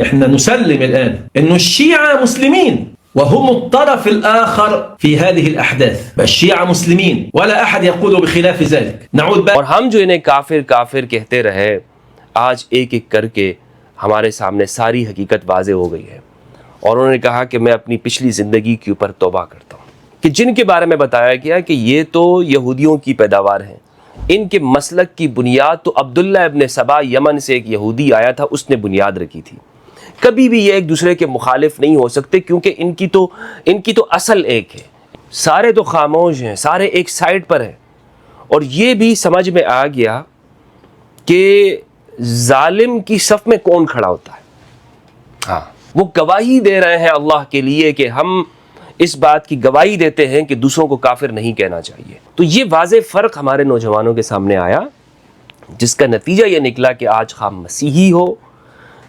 احنا نسلم الآن أن الشيعة مسلمين وهم الطرف الآخر في هذه الأحداث. الشيعة مسلمين ولا أحد يقول بخلاف ذلك. نعود بقى. اور ہم جو انہیں کافر کافر کہتے رہے، آج ایک ایک کر کے ہمارے سامنے ساری حقیقت واضح ہو گئی ہے، اور انہوں نے کہا کہ میں اپنی پچھلی زندگی کے اوپر توبہ کرتا ہوں، کہ جن کے بارے میں بتایا گیا کہ یہ تو یہودیوں کی پیداوار ہیں، ان کے مسلک کی بنیاد تو عبداللہ ابن سبا یمن سے ایک یہودی آیا تھا، اس نے بنیاد رکھی تھی۔ کبھی بھی یہ ایک دوسرے کے مخالف نہیں ہو سکتے، کیونکہ ان کی تو اصل ایک ہے۔ سارے تو خاموش ہیں، سارے ایک سائیڈ پر ہیں، اور یہ بھی سمجھ میں آ گیا کہ ظالم کی صف میں کون کھڑا ہوتا ہے۔ ہاں، وہ گواہی دے رہے ہیں اللہ کے لیے کہ ہم اس بات کی گواہی دیتے ہیں کہ دوسروں کو کافر نہیں کہنا چاہیے۔ تو یہ واضح فرق ہمارے نوجوانوں کے سامنے آیا، جس کا نتیجہ یہ نکلا کہ آج خواہ مسیحی ہو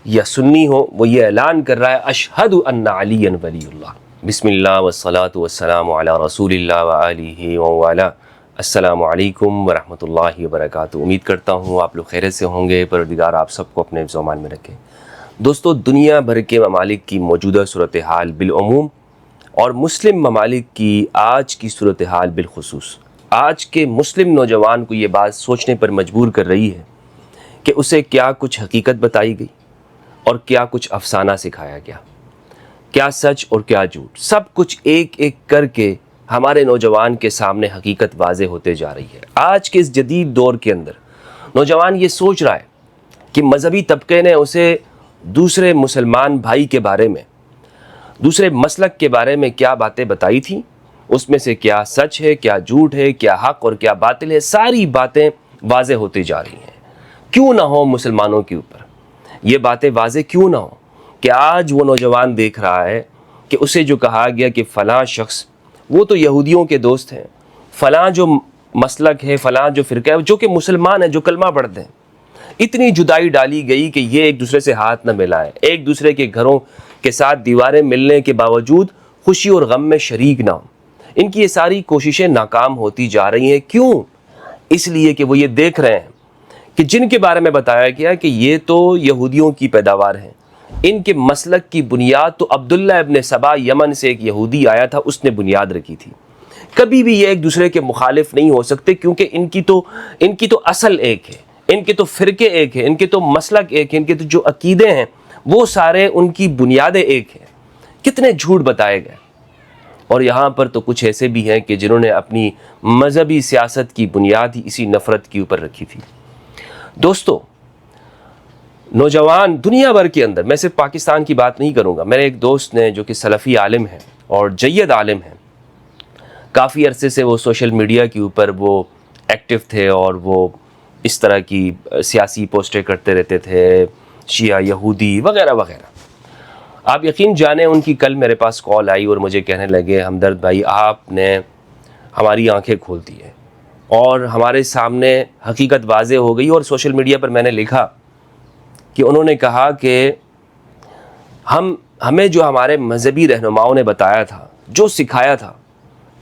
یا سنی ہو، وہ یہ اعلان کر رہا ہے اشہد ان علی ولی اللہ۔ بسم اللہ والصلاة والسلام علی رسول اللہ وآلہ وآلہ۔ السلام علیکم ورحمۃ اللہ وبرکاتہ۔ امید کرتا ہوں آپ لوگ خیریت سے ہوں گے، پروردگار آپ سب کو اپنے حفظ و امان میں رکھے۔ دوستو، دنیا بھر کے ممالک کی موجودہ صورتحال بالعموم اور مسلم ممالک کی آج کی صورتحال بالخصوص آج کے مسلم نوجوان کو یہ بات سوچنے پر مجبور کر رہی ہے کہ اسے کیا کچھ حقیقت بتائی گئی اور کیا کچھ افسانہ سکھایا گیا، کیا سچ اور کیا جھوٹ، سب کچھ ایک ایک کر کے ہمارے نوجوان کے سامنے حقیقت واضح ہوتے جا رہی ہے۔ آج کے اس جدید دور کے اندر نوجوان یہ سوچ رہا ہے کہ مذہبی طبقے نے اسے دوسرے مسلمان بھائی کے بارے میں، دوسرے مسلک کے بارے میں کیا باتیں بتائی تھیں، اس میں سے کیا سچ ہے، کیا جھوٹ ہے، کیا حق اور کیا باطل ہے، ساری باتیں واضح ہوتی جا رہی ہیں۔ کیوں نہ ہو مسلمانوں کے اوپر یہ باتیں واضح کیوں نہ ہو کہ آج وہ نوجوان دیکھ رہا ہے کہ اسے جو کہا گیا کہ فلاں شخص وہ تو یہودیوں کے دوست ہیں، فلاں جو مسلک ہے، فلاں جو فرقہ ہے، جو کہ مسلمان ہیں، جو کلمہ پڑھتے ہیں، اتنی جدائی ڈالی گئی کہ یہ ایک دوسرے سے ہاتھ نہ ملائیں، ایک دوسرے کے گھروں کے ساتھ دیواریں ملنے کے باوجود خوشی اور غم میں شریک نہ ہوں۔ ان کی یہ ساری کوششیں ناکام ہوتی جا رہی ہیں۔ کیوں؟ اس لیے کہ وہ یہ دیکھ رہے ہیں کہ جن کے بارے میں بتایا گیا کہ یہ تو یہودیوں کی پیداوار ہیں، ان کے مسلک کی بنیاد تو عبداللہ ابن سبا یمن سے ایک یہودی آیا تھا، اس نے بنیاد رکھی تھی۔ کبھی بھی یہ ایک دوسرے کے مخالف نہیں ہو سکتے، کیونکہ ان کی تو اصل ایک ہے، ان کے تو فرقے ایک ہیں، ان کے تو مسلک ایک ہیں، ان کے تو جو عقیدے ہیں وہ سارے ان کی بنیادیں ایک ہیں۔ کتنے جھوٹ بتائے گئے، اور یہاں پر تو کچھ ایسے بھی ہیں کہ جنہوں نے اپنی مذہبی سیاست کی بنیاد ہی اسی نفرت کے اوپر رکھی تھی۔ دوستو، نوجوان دنیا بھر کے اندر، میں صرف پاکستان کی بات نہیں کروں گا، میرے ایک دوست نے جو کہ سلفی عالم ہیں اور جید عالم ہیں، کافی عرصے سے وہ سوشل میڈیا کے اوپر وہ ایکٹیو تھے اور وہ اس طرح کی سیاسی پوسٹیں کرتے رہتے تھے، شیعہ یہودی وغیرہ وغیرہ۔ آپ یقین جانیں ان کی کل میرے پاس کال آئی اور مجھے کہنے لگے ہمدرد بھائی آپ نے ہماری آنکھیں کھول دی ہیں اور ہمارے سامنے حقیقت واضح ہو گئی۔ اور سوشل میڈیا پر میں نے لکھا کہ انہوں نے کہا کہ ہمیں جو ہمارے مذہبی رہنماؤں نے بتایا تھا، جو سکھایا تھا،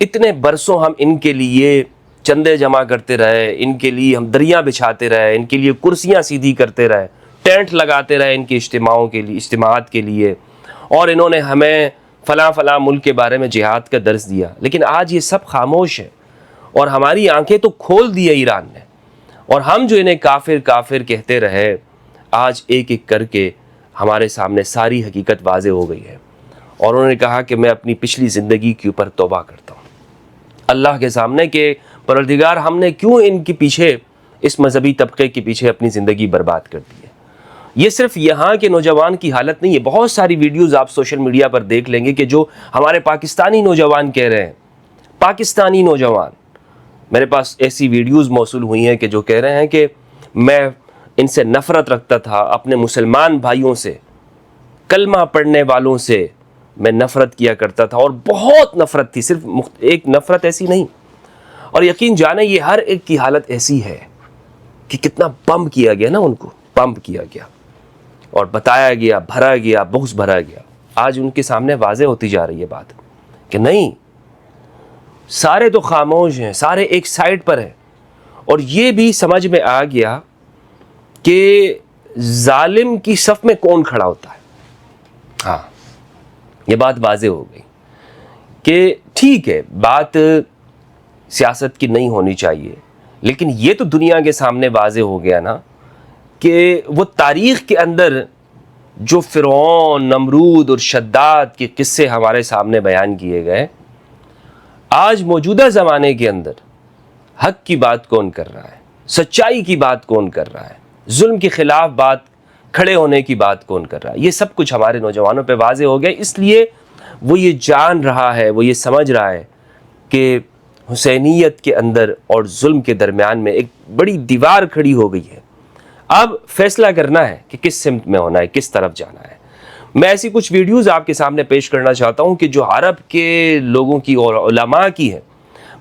اتنے برسوں ہم ان کے لیے چندے جمع کرتے رہے، ان کے لیے ہم دریاں بچھاتے رہے، ان کے لیے کرسیاں سیدھی کرتے رہے، ٹینٹ لگاتے رہے ان کے اجتماعات کے لیے، اور انہوں نے ہمیں فلاں فلاں ملک کے بارے میں جہاد کا درس دیا، لیکن آج یہ سب خاموش ہے اور ہماری آنکھیں تو کھول دی ہے ایران نے، اور ہم جو انہیں کافر کافر کہتے رہے، آج ایک ایک کر کے ہمارے سامنے ساری حقیقت واضح ہو گئی ہے، اور انہوں نے کہا کہ میں اپنی پچھلی زندگی کے اوپر توبہ کرتا ہوں اللہ کے سامنے کہ پروردگار ہم نے کیوں ان کے پیچھے، اس مذہبی طبقے کے پیچھے اپنی زندگی برباد کر دی ہے۔ یہ صرف یہاں کے نوجوان کی حالت نہیں ہے، بہت ساری ویڈیوز آپ سوشل میڈیا پر دیکھ لیں گے کہ جو ہمارے پاکستانی نوجوان کہہ رہے ہیں، پاکستانی نوجوان، میرے پاس ایسی ویڈیوز موصول ہوئی ہیں کہ جو کہہ رہے ہیں کہ میں ان سے نفرت رکھتا تھا، اپنے مسلمان بھائیوں سے، کلمہ پڑھنے والوں سے میں نفرت کیا کرتا تھا، اور بہت نفرت تھی، صرف ایک نفرت ایسی نہیں۔ اور یقین جانیں یہ ہر ایک کی حالت ایسی ہے کہ کتنا پمپ کیا گیا نا، ان کو پمپ کیا گیا اور بتایا گیا، بھرا گیا، بغض بھرا گیا۔ آج ان کے سامنے واضح ہوتی جا رہی ہے بات کہ نہیں، سارے تو خاموش ہیں، سارے ایک سائیڈ پر ہیں، اور یہ بھی سمجھ میں آ گیا کہ ظالم کی صف میں کون کھڑا ہوتا ہے۔ ہاں یہ بات واضح ہو گئی کہ ٹھیک ہے بات سیاست کی نہیں ہونی چاہیے، لیکن یہ تو دنیا کے سامنے واضح ہو گیا نا کہ وہ تاریخ کے اندر جو فرعون، نمرود اور شداد کے قصے ہمارے سامنے بیان کیے گئے، آج موجودہ زمانے کے اندر حق کی بات کون کر رہا ہے، سچائی کی بات کون کر رہا ہے، ظلم کے خلاف بات کھڑے ہونے کی بات کون کر رہا ہے، یہ سب کچھ ہمارے نوجوانوں پہ واضح ہو گیا۔ اس لیے وہ یہ جان رہا ہے، وہ یہ سمجھ رہا ہے کہ حسینیت کے اندر اور ظلم کے درمیان میں ایک بڑی دیوار کھڑی ہو گئی ہے۔ اب فیصلہ کرنا ہے کہ کس سمت میں ہونا ہے، کس طرف جانا ہے۔ میں ایسی کچھ ویڈیوز آپ کے سامنے پیش کرنا چاہتا ہوں کہ جو عرب کے لوگوں کی اور علماء کی ہیں۔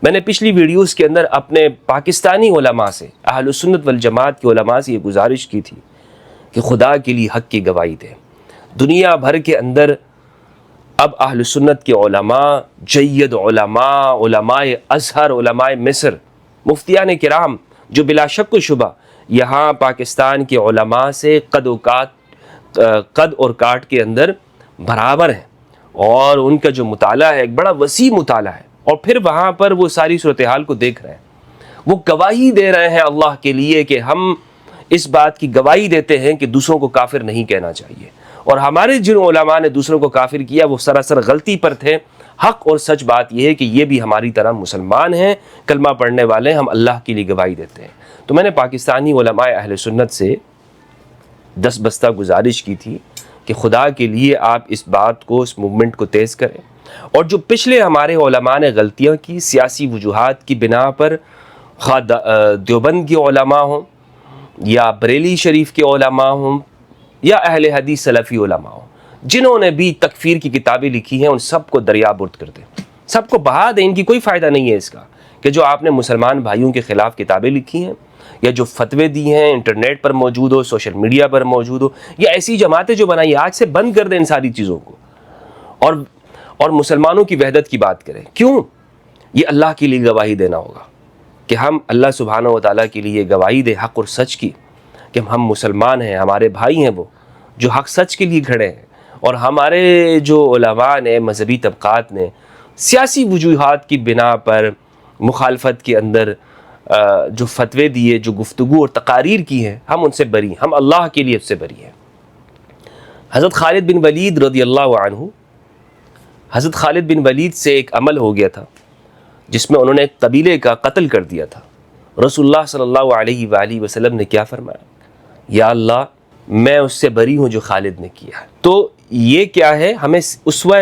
میں نے پچھلی ویڈیوز کے اندر اپنے پاکستانی علماء سے، اہل سنت والجماعت کے علماء سے یہ گزارش کی تھی کہ خدا کے لیے حق کی گواہی دیں۔ دنیا بھر کے اندر اب اہل سنت کے علماء، جید علماء، علماء ازہر، علماء مصر، مفتیان کرام، جو بلا شک و شبہ یہاں پاکستان کے علماء سے قد اور کاٹ کے اندر برابر ہیں، اور ان کا جو مطالعہ ہے ایک بڑا وسیع مطالعہ ہے، اور پھر وہاں پر وہ ساری صورتحال کو دیکھ رہے ہیں، وہ گواہی دے رہے ہیں اللہ کے لیے کہ ہم اس بات کی گواہی دیتے ہیں کہ دوسروں کو کافر نہیں کہنا چاہیے، اور ہمارے جن علماء نے دوسروں کو کافر کیا وہ سراسر غلطی پر تھے۔ حق اور سچ بات یہ ہے کہ یہ بھی ہماری طرح مسلمان ہیں، کلمہ پڑھنے والے، ہم اللہ کے لیے گواہی دیتے ہیں۔ تو میں نے پاکستانی علماء اہل سنت سے دس بستہ گزارش کی تھی کہ خدا کے لیے آپ اس بات کو، اس موومنٹ کو تیز کریں، اور جو پچھلے ہمارے علماء نے غلطیاں کی سیاسی وجوہات کی بنا پر، خواہ دیوبند کے علماء ہوں یا بریلی شریف کے علماء ہوں یا اہل حدیث سلفی علماء ہوں، جنہوں نے بھی تکفیر کی کتابیں لکھی ہیں، ان سب کو دریا برد کر دیں، سب کو بہا دیں۔ ان کی کوئی فائدہ نہیں ہے اس کا کہ جو آپ نے مسلمان بھائیوں کے خلاف کتابیں لکھی ہیں یا جو فتوے دی ہیں، انٹرنیٹ پر موجود ہو، سوشل میڈیا پر موجود ہو، یا ایسی جماعتیں جو بنائی، آج سے بند کر دیں ان ساری چیزوں کو، اور مسلمانوں کی وحدت کی بات کریں۔ کیوں؟ یہ اللہ کے لیے گواہی دینا ہوگا کہ ہم اللہ سبحانہ و تعالیٰ کے لیے گواہی دیں حق اور سچ کی، کہ ہم مسلمان ہیں، ہمارے بھائی ہیں وہ جو حق سچ کے لیے کھڑے ہیں، اور ہمارے جو علماء نے، مذہبی طبقات نے سیاسی وجوہات کی بنا پر مخالفت کے اندر جو فتوے دیے، جو گفتگو اور تقاریر کی ہیں، ہم ان سے بری ہیں، ہم اللہ کے لیے اس سے بری ہیں۔ حضرت خالد بن ولید رضی اللہ عنہ، حضرت خالد بن ولید سے ایک عمل ہو گیا تھا جس میں انہوں نے ایک قبیلے کا قتل کر دیا تھا۔ رسول اللہ صلی اللہ علیہ وآلہ وسلم نے کیا فرمایا؟ یا اللہ میں اس سے بری ہوں جو خالد نے کیا ہے۔ تو یہ کیا ہے؟ ہمیں اسوہ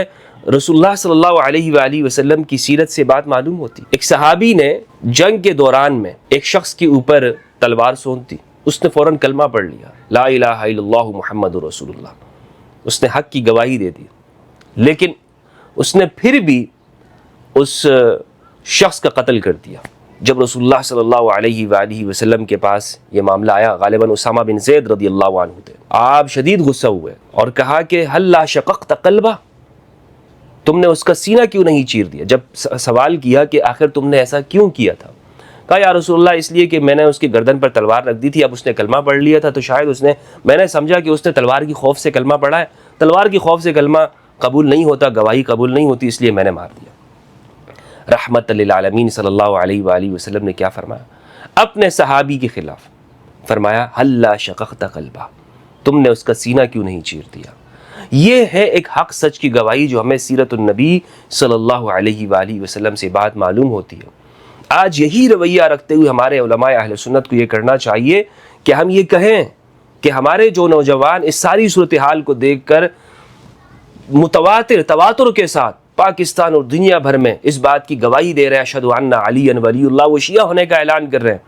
رسول اللہ صلی اللہ علیہ وآلہ وسلم کی سیرت سے بات معلوم ہوتی۔ ایک صحابی نے جنگ کے دوران میں ایک شخص کے اوپر تلوار سونت دی، اس نے فوراً کلمہ پڑھ لیا، لا الہ الا اللہ محمد رسول اللہ، اس نے حق کی گواہی دے دی، لیکن اس نے پھر بھی اس شخص کا قتل کر دیا۔ جب رسول اللہ صلی اللہ علیہ وآلہ وسلم کے پاس یہ معاملہ آیا، غالباً اسامہ بن زید رضی اللہ عنہ تھے، آپ شدید غصہ ہوئے اور کہا کہ ہل لا شققت قلبہ، تم نے اس کا سینہ کیوں نہیں چیر دیا؟ جب سوال کیا کہ آخر تم نے ایسا کیوں کیا تھا، کہا یا رسول اللہ اس لیے کہ میں نے اس کی گردن پر تلوار رکھ دی تھی، اب اس نے کلمہ پڑھ لیا تھا تو شاید میں نے سمجھا کہ اس نے تلوار کی خوف سے کلمہ پڑھا ہے، تلوار کی خوف سے کلمہ قبول نہیں ہوتا، گواہی قبول نہیں ہوتی، اس لیے میں نے مار دیا۔ رحمت للعالمین صلی اللہ علیہ وآلہ وسلم نے کیا فرمایا اپنے صحابی کے خلاف؟ فرمایا ہل لا شققت قلبہ، تم نے اس کا سینہ کیوں نہیں چیر دیا؟ یہ ہے ایک حق سچ کی گواہی جو ہمیں سیرت النبی صلی اللہ علیہ وآلہ وسلم سے بات معلوم ہوتی ہے۔ آج یہی رویہ رکھتے ہوئے ہمارے علماء اہل سنت کو یہ کرنا چاہیے کہ ہم یہ کہیں کہ ہمارے جو نوجوان اس ساری صورتحال کو دیکھ کر تواتر کے ساتھ پاکستان اور دنیا بھر میں اس بات کی گواہی دے رہے ہیں اشہد ان علی ولی اللہ، وہ شیعہ ہونے کا اعلان کر رہے ہیں۔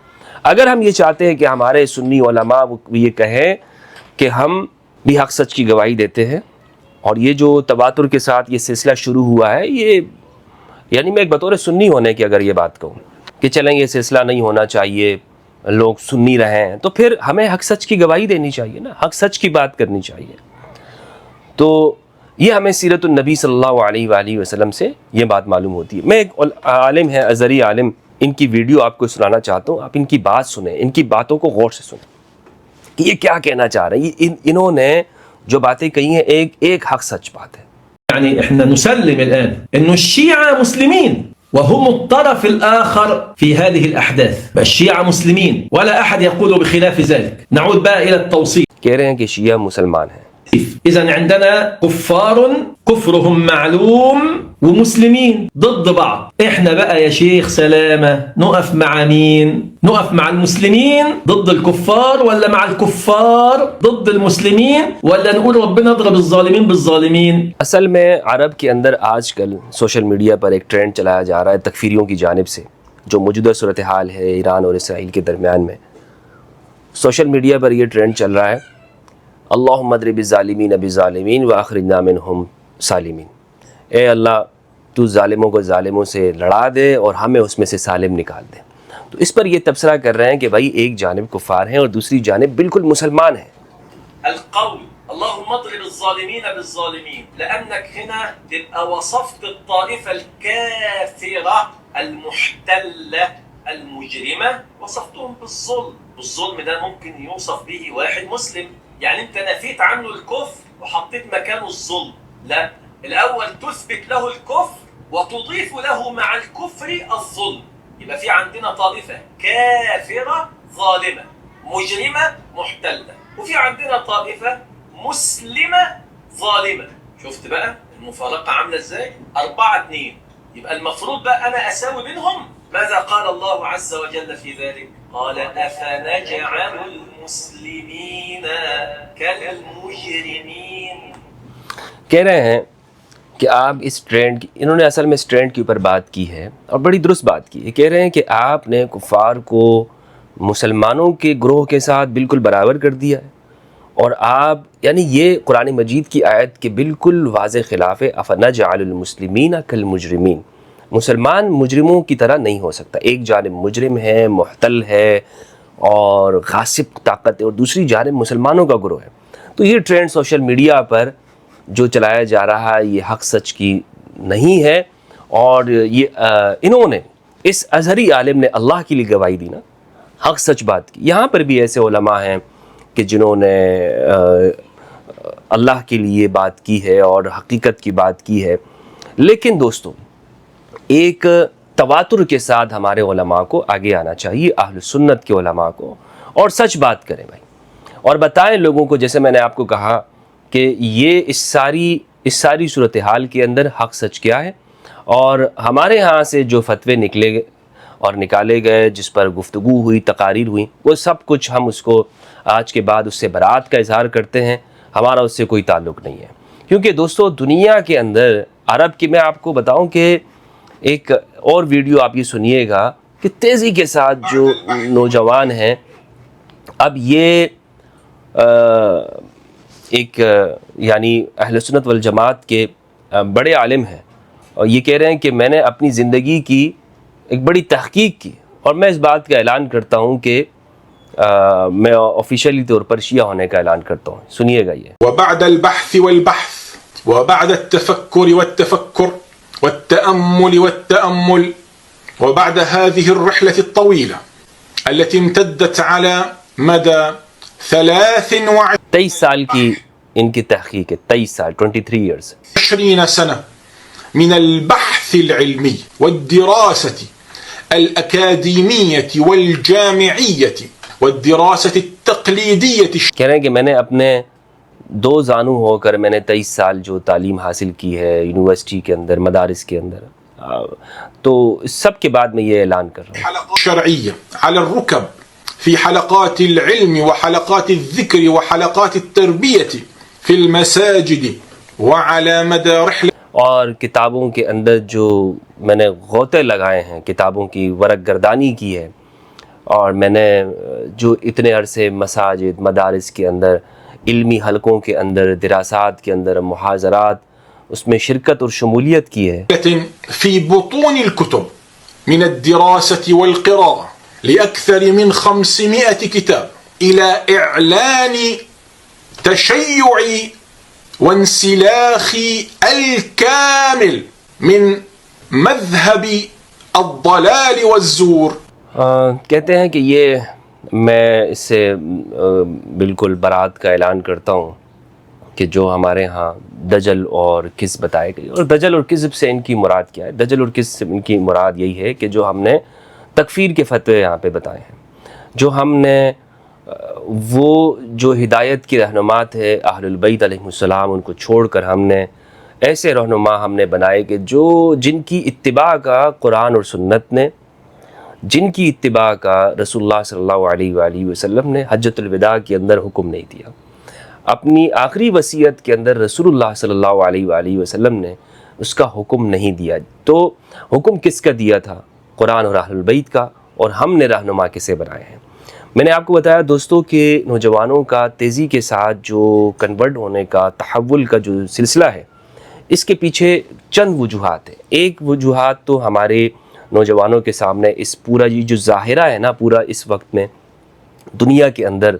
اگر ہم یہ چاہتے ہیں کہ ہمارے سنی علماء یہ کہیں کہ ہم بھی حق سچ کی گواہی دیتے ہیں، اور یہ جو تواتر کے ساتھ یہ سلسلہ شروع ہوا ہے، یہ یعنی میں ایک بطور سنی ہونے کی اگر یہ بات کہوں کہ چلیں یہ سلسلہ نہیں ہونا چاہیے، لوگ سنی رہیں، تو پھر ہمیں حق سچ کی گواہی دینی چاہیے نا، حق سچ کی بات کرنی چاہیے۔ تو یہ ہمیں سیرت النبی صلی اللہ علیہ وآلہ وسلم سے یہ بات معلوم ہوتی ہے۔ میں ایک عالم ہے، ازہری عالم، ان کی ویڈیو آپ کو سنانا چاہتا ہوں، آپ ان کی بات سنیں، ان کی باتوں کو غور سے سنیں کہ یہ کیا کہنا چاہ رہے ہیں۔ انہوں نے جو باتیں کہی ہیں ایک حق سچ بات ہے. يعني احنا نسلم الآن أن الشيعة مسلمين وهم الطرف الآخر في هذه الأحداث. الشيعة مسلمين ولا أحد يقول بخلاف ذلك. نعود بقى إلى التوصيف. کہہ رہے ہیں کہ شیعہ مسلمان ہیں. إذن عندنا كفار كفرهم معلوم ومسلمين ضد بعض. إحنا بقى يا شيخ سلامة نقف مع مين؟ نقف مع المسلمين ضد الكفار ولا مع الكفار ضد المسلمين ولا نقول ربنا اضرب الظالمين بالظالمين؟ اصل میں عرب کے اندر آج کل سوشل میڈیا پر ایک ٹرینڈ چلایا جا رہا ہے تکفیریوں کی جانب سے، جو موجودہ صورتحال ہے ایران اور اسرائیل کے درمیان میں. سوشل میڈیا پر یہ ٹرینڈ چل رہا ہے اللہم اضرب الظالمین بالظالمین واخرجنا منہم سالمین. اے اللہ تو ظالموں کو ظالموں سے لڑا دے اور ہمیں اس میں سے سالم نکال دے. تو اس پر یہ تبصرہ کر رہے ہیں کہ بھائی ایک جانب کفار ہیں اور دوسری جانب بالکل مسلمان ہیں. القول اللهم اضرب الظالمين بالظالمين لأنك هنا تبقى وصفت الطائفة الكافرة المحتلة المجرمة، وصفتهم بالظلم. والظلم ده ممكن يوصف به واحد مسلم، يعني انت نفيت عنه الكفر وحطيت مكانه الظلم. لا، الأول تثبت له الكفر وتضيف له مع الكفر الظلم. يبقى في عندنا طائفة كافرة ظالمة مجرمة محتلة، وفي عندنا طائفة مسلمة ظالمة. شفت بقى المفارقة عاملة ازاي؟ 4-2. يبقى المفروض بقى أنا أساوي بينهم. ماذا قال الله عز وجل في ذلك؟ قال أفنجعل المسلمين كالمجرمين. کہہ رہے ہیں کہ آپ اس ٹرینڈ کی، انہوں نے اصل میں اس ٹرینڈ کے اوپر بات کی ہے اور بڑی درست بات کی ہے. کہہ رہے ہیں کہ آپ نے کفار کو مسلمانوں کے گروہ کے ساتھ بالکل برابر کر دیا ہے، اور آپ یعنی یہ قرآن مجید کی آیت کے بالکل واضح خلاف ہے. افنجعل المسلمین کالمجرمین، مسلمان مجرموں کی طرح نہیں ہو سکتا. ایک جانب مجرم ہے، محتل ہے اور غاصب طاقت ہے، اور دوسری جانب مسلمانوں کا گروہ ہے. تو یہ ٹرینڈ سوشل میڈیا پر جو چلایا جا رہا ہے یہ حق سچ کی نہیں ہے، اور یہ انہوں نے اس ازہری عالم نے اللہ کے لیے گواہی دی نا، حق سچ بات کی. یہاں پر بھی ایسے علماء ہیں کہ جنہوں نے اللہ کے لیے بات کی ہے اور حقیقت کی بات کی ہے. لیکن دوستو ایک تواتر کے ساتھ ہمارے علماء کو آگے آنا چاہیے، اہل سنت کے علماء کو، اور سچ بات کریں بھائی، اور بتائیں لوگوں کو. جیسے میں نے آپ کو کہا کہ یہ اس ساری صورتحال کے اندر حق سچ کیا ہے، اور ہمارے ہاں سے جو فتوے نکلے اور نکالے گئے، جس پر گفتگو ہوئی، تقاریر ہوئی، وہ سب کچھ ہم اس کو آج کے بعد اس سے برات کا اظہار کرتے ہیں. ہمارا اس سے کوئی تعلق نہیں ہے. کیونکہ دوستو دنیا کے اندر عرب کی، میں آپ کو بتاؤں کہ ایک اور ویڈیو آپ یہ سنیے گا کہ تیزی کے ساتھ جو نوجوان ہیں، اب یہ ایک یعنی اہل سنت والجماعت کے بڑے عالم ہیں، اور یہ کہہ رہے ہیں کہ میں نے اپنی زندگی کی ایک بڑی تحقیق کی، اور میں اس بات کا اعلان کرتا ہوں کہ میں آفیشیلی طور پر شیعہ ہونے کا اعلان کرتا ہوں. سنیے گا یہ. وبعد البحث والبحث وبعد التفكر والتفكر والتأمل والتأمل وبعد هذه الرحلة الطويلة التي امتدت على مدى 23 سال کی ان کی تحقیق ہے. 23 سال 23 years 20 سنة من البحث العلمي والدراسة الأكاديمية والجامعية والدراسة التقليدية. کہہ رہے ہیں کہ میں نے اپنے دو زانو ہو کر میں نے 23 سال جو تعلیم حاصل کی ہے یونیورسٹی کے اندر، مدارس کے اندر، تو سب کے بعد میں یہ اعلان کر رہا ہوں. حلقات شرعية على الركب في حلقات العلم وحلقات الذكر وحلقات التربية في المساجد وعلى مدى رحلة. اور کتابوں کے اندر جو میں نے غوطے لگائے ہیں، کتابوں کی ورق گردانی کی ہے، اور میں نے جو اتنے عرصے مساجد، مدارس کے اندر، علمی حلقوں کے اندر، دراسات کے اندر، محاضرات، اس میں شرکت اور شمولیت کی ہے. في بطون الكتب من الدراسة والقراءة لأكثر من 500 كتاب إلى إعلان تشيع وانسلاخ الكامل من مذهب الضلال والزور. کہتے ہیں کہ یہ میں اس سے بالکل برات کا اعلان کرتا ہوں، کہ جو ہمارے ہاں دجل اور کذب بتائے گئے. اور دجل اور کذب سے ان کی مراد کیا ہے؟ دجل اور کذب سے ان کی مراد یہی ہے کہ جو ہم نے تکفیر کے فتوے یہاں پہ بتائے ہیں، جو ہم نے وہ جو ہدایت کی رہنما تھے اہل البیت علیہم السلام، ان کو چھوڑ کر ہم نے ایسے رہنما ہم نے بنائے کہ جن کی اتباع کا قرآن اور سنت نے، جن کی اتباع کا رسول اللہ صلی اللہ علیہ وآلہ وسلم نے حجۃ الوداع کے اندر حکم نہیں دیا، اپنی آخری وصیت کے اندر رسول اللہ صلی اللہ علیہ وآلہ وسلم نے اس کا حکم نہیں دیا. تو حکم کس کا دیا تھا؟ قرآن اور اہل البیت کا. اور ہم نے رہنما کسے بنائے ہیں؟ میں نے آپ کو بتایا دوستوں کہ نوجوانوں کا تیزی کے ساتھ جو کنورٹ ہونے کا، تحول کا جو سلسلہ ہے، اس کے پیچھے چند وجوہات ہیں. ایک وجوہات تو ہمارے نوجوانوں کے سامنے اس پورا یہ جو ظاہرہ ہے نا، پورا اس وقت میں دنیا کے اندر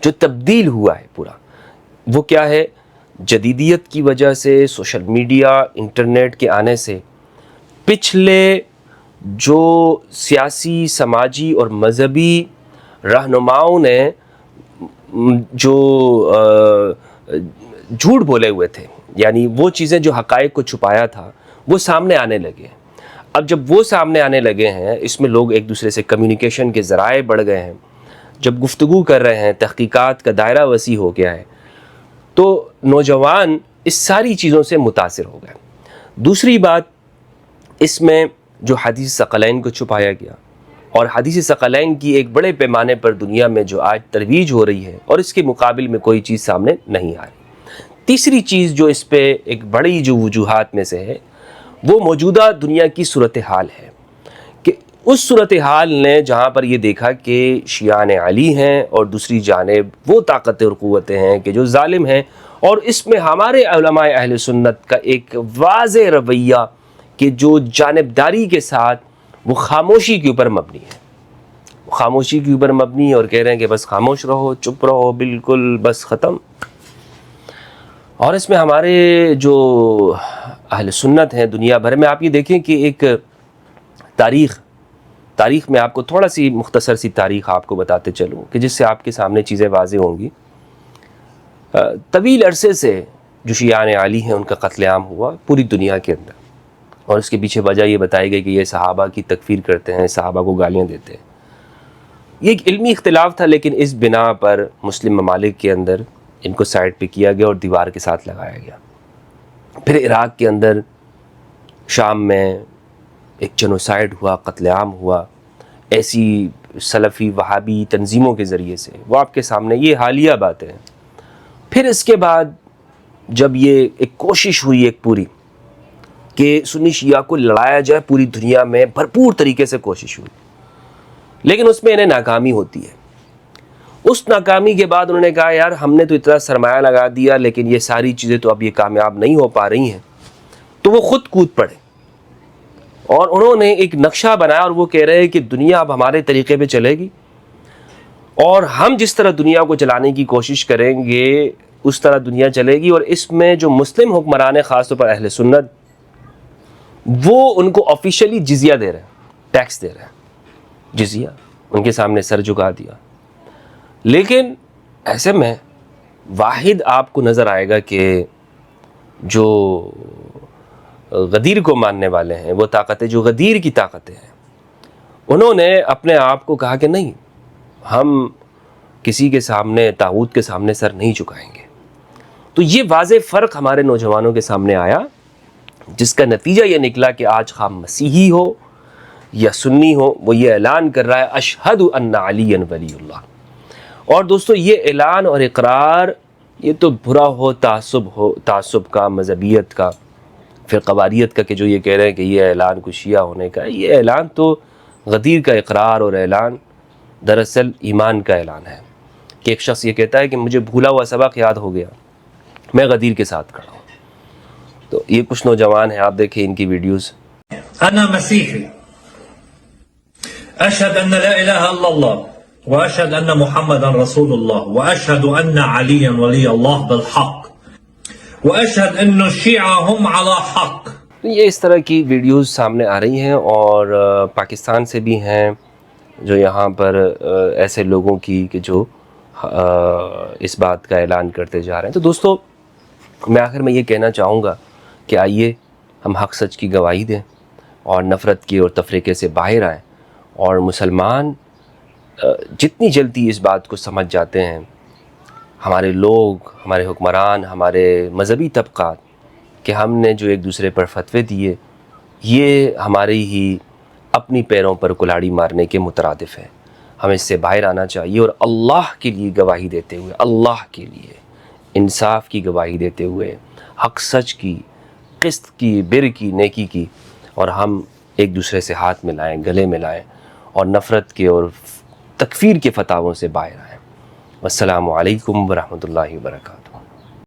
جو تبدیل ہوا ہے پورا، وہ کیا ہے؟ جدیدیت کی وجہ سے، سوشل میڈیا، انٹرنیٹ کے آنے سے پچھلے جو سیاسی، سماجی اور مذہبی رہنماؤں نے جو جھوٹ بولے ہوئے تھے، یعنی وہ چیزیں جو حقائق کو چھپایا تھا، وہ سامنے آنے لگے. اب جب وہ سامنے آنے لگے ہیں، اس میں لوگ ایک دوسرے سے کمیونیکیشن کے ذرائع بڑھ گئے ہیں، جب گفتگو کر رہے ہیں، تحقیقات کا دائرہ وسیع ہو گیا ہے، تو نوجوان اس ساری چیزوں سے متاثر ہو گئے. دوسری بات، اس میں جو حدیث ثقلین کو چھپایا گیا، اور حدیث ثقلین کی ایک بڑے پیمانے پر دنیا میں جو آج ترویج ہو رہی ہے، اور اس کے مقابل میں کوئی چیز سامنے نہیں آ رہی. تیسری چیز جو اس پہ ایک بڑی جو وجوہات میں سے ہے، وہ موجودہ دنیا کی صورتحال ہے، کہ اس صورتحال نے جہاں پر یہ دیکھا کہ شیعان علی ہیں اور دوسری جانب وہ طاقتیں اور قوتیں ہیں کہ جو ظالم ہیں، اور اس میں ہمارے علماء اہل سنت کا ایک واضح رویہ کہ جو جانبداری کے ساتھ وہ خاموشی کے اوپر مبنی ہے، خاموشی کے اوپر مبنی ہے، اور کہہ رہے ہیں کہ بس خاموش رہو، چپ رہو، بالکل بس ختم. اور اس میں ہمارے جو اہل سنت ہیں دنیا بھر میں، آپ یہ دیکھیں کہ ایک تاریخ میں آپ کو تھوڑا سی مختصر سی تاریخ آپ کو بتاتے چلوں کہ جس سے آپ کے سامنے چیزیں واضح ہوں گی. طویل عرصے سے جو شیعان علی ہیں ان کا قتل عام ہوا پوری دنیا کے اندر، اور اس کے پیچھے وجہ یہ بتائی گئی کہ یہ صحابہ کی تکفیر کرتے ہیں، صحابہ کو گالیاں دیتے ہیں. یہ ایک علمی اختلاف تھا، لیکن اس بنا پر مسلم ممالک کے اندر ان کو سائڈ پہ کیا گیا اور دیوار کے ساتھ لگایا گیا. پھر عراق کے اندر، شام میں ایک جنوسائیڈ ہوا، قتل عام ہوا ایسی سلفی وہابی تنظیموں کے ذریعے سے، وہ آپ کے سامنے یہ حالیہ باتیں ہیں. پھر اس کے بعد جب یہ ایک کوشش ہوئی ایک پوری کہ سنی شیعہ کو لڑایا جائے، پوری دنیا میں بھرپور طریقے سے کوشش ہوئی، لیکن اس میں انہیں ناکامی ہوتی ہے. اس ناکامی کے بعد انہوں نے کہا یار ہم نے تو اتنا سرمایہ لگا دیا، لیکن یہ ساری چیزیں تو اب یہ کامیاب نہیں ہو پا رہی ہیں، تو وہ خود کود پڑے اور انہوں نے ایک نقشہ بنایا، اور وہ کہہ رہے ہیں کہ دنیا اب ہمارے طریقے پہ چلے گی، اور ہم جس طرح دنیا کو چلانے کی کوشش کریں گے اس طرح دنیا چلے گی. اور اس میں جو مسلم حکمران ہیں، خاص طور پر اہل سنت، وہ ان کو آفیشیلی جزیہ دے رہے ہیں، ٹیکس دے رہے ہیں، جزیہ ان کے سامنے سر جھکا دیا. لیکن ایسے میں واحد آپ کو نظر آئے گا کہ جو غدیر کو ماننے والے ہیں، وہ طاقتیں جو غدیر کی طاقتیں ہیں، انہوں نے اپنے آپ کو کہا کہ نہیں، ہم کسی کے سامنے، طاغوت کے سامنے سر نہیں جھکائیں گے. تو یہ واضح فرق ہمارے نوجوانوں کے سامنے آیا، جس کا نتیجہ یہ نکلا کہ آج خواہ مسیحی ہو یا سنی ہو، وہ یہ اعلان کر رہا ہے اشہد ان علی ولی اللہ. اور دوستو یہ اعلان اور اقرار، یہ تو برا ہو تعصب کا، مذہبیت کا، فرقواریت کا، کہ جو یہ کہہ رہے ہیں کہ یہ اعلان کچھ شیعہ ہونے کا ہے. یہ اعلان تو غدیر کا اقرار اور اعلان دراصل ایمان کا اعلان ہے، کہ ایک شخص یہ کہتا ہے کہ مجھے بھولا ہوا سبق یاد ہو گیا، میں غدیر کے ساتھ کھڑا ہوں. تو یہ کچھ نوجوان ہیں، آپ دیکھیں ان کی ویڈیوز. أنا مسيحي أشهد أن لا إله إلا الله وأشهد أن محمدا رسول الله وأشهد أن عليا ولي الله بالحق وأشهد أن الشيعة هم على حق. یہ اس طرح کی ویڈیوز سامنے آ رہی ہیں، اور پاکستان سے بھی ہیں جو یہاں پر ایسے لوگوں کی کہ جو اس بات کا اعلان کرتے جا رہے ہیں. تو دوستو میں آخر میں یہ کہنا چاہوں گا کہ آئیے ہم حق سچ کی گواہی دیں اور نفرت کی اور تفریقے سے باہر آئیں، اور مسلمان جتنی جلدی اس بات کو سمجھ جاتے ہیں، ہمارے لوگ، ہمارے حکمران، ہمارے مذہبی طبقات، کہ ہم نے جو ایک دوسرے پر فتوے دیے یہ ہماری ہی اپنی پیروں پر کلاڑی مارنے کے مترادف ہے. ہمیں اس سے باہر آنا چاہیے اور اللہ کے لیے گواہی دیتے ہوئے، اللہ کے لیے انصاف کی گواہی دیتے ہوئے، حق سچ کی، قسط کی، بر کی، نیکی کی، اور ہم ایک دوسرے سے ہاتھ ملائیں، گلے ملائیں، اور نفرت کے اور تکفیر کے فتاووں سے باہر آئیں. والسلام علیکم ورحمۃ اللہ وبرکاتہ.